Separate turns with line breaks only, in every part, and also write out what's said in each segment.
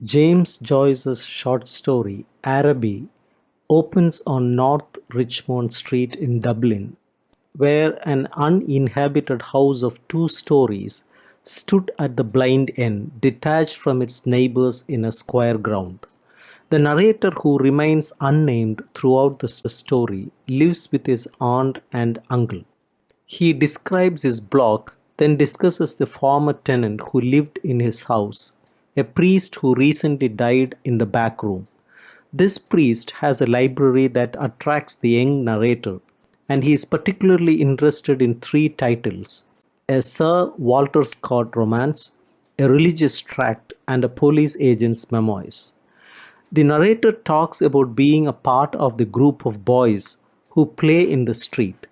James Joyce's short story Araby opens on North Richmond Street in Dublin, where an uninhabited house of two stories stood at the blind end, detached from its neighbors in a square ground. The narrator, who remains unnamed throughout the story, lives with his aunt and uncle. He describes his block, then discusses the former tenant who lived in his house, a priest who recently died in the back room. This priest has a library that attracts the young narrator, and he is particularly interested in three titles: a Sir Walter Scott romance, a religious tract, and a police agent's memoirs. The narrator talks about being a part of the group of boys who play in the street.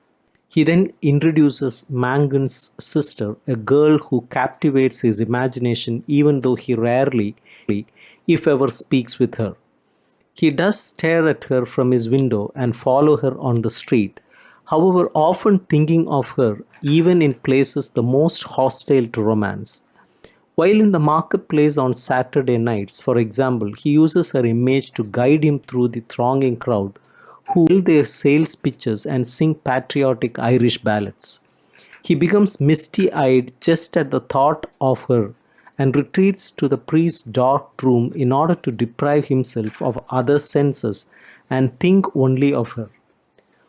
He then introduces Mangan's sister, a girl who captivates his imagination even though he rarely, if ever, speaks with her. He does stare at her from his window and follow her on the street, however, often thinking of her even in places the most hostile to romance. While in the marketplace on Saturday nights, for example, he uses her image to guide him through the thronging crowd who tell their sales pitches and sing patriotic Irish ballads. He becomes misty eyed just at the thought of her and retreats to the priest's dark room in order to deprive himself of other senses and think only of her.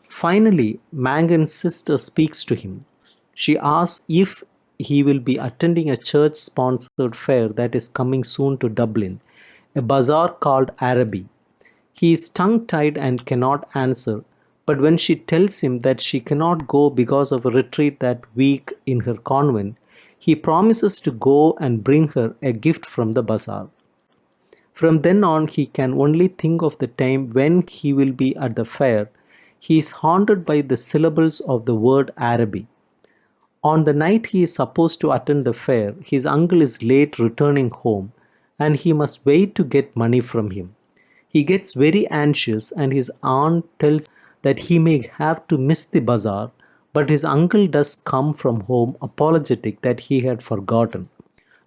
Finally, Mangan's sister speaks to him. She asks if he will be attending a church sponsored fair that is coming soon to Dublin, a bazaar called Araby. He is tongue tied and cannot answer, but when she tells him that she cannot go because of a retreat that week in her convent, he promises to go and bring her a gift from the bazaar. From then on, he can only think of the time when he will be at the fair. He is haunted by the syllables of the word Araby. On the night he is supposed to attend the fair, his uncle is late returning home and he must wait to get money from him. He gets very anxious and his aunt tells that he may have to miss the bazaar, but his uncle does come from home apologetic that he had forgotten.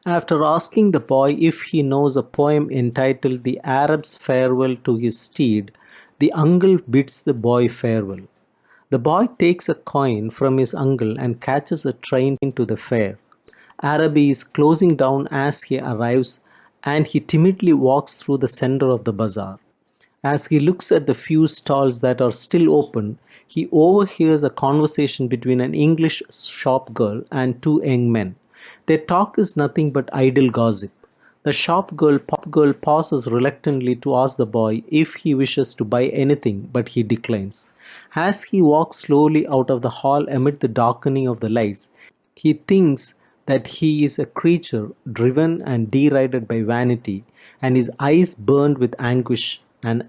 After asking the boy if he knows a poem entitled The Arab's Farewell to His Steed, the uncle bids the boy farewell. The boy takes a coin from his uncle and catches a train to the fair. Araby is closing down as he arrives and he timidly walks through the center of the bazaar. As he looks at the few stalls that are still open, he overhears a conversation between an English shop girl and two young men. Their talk is nothing but idle gossip. The shop girl pauses reluctantly to ask the boy if he wishes to buy anything, but he declines. As he walks slowly out of the hall amid the darkening of the lights, he thinks that he is a creature driven and derided by vanity, and his eyes burned with anguish and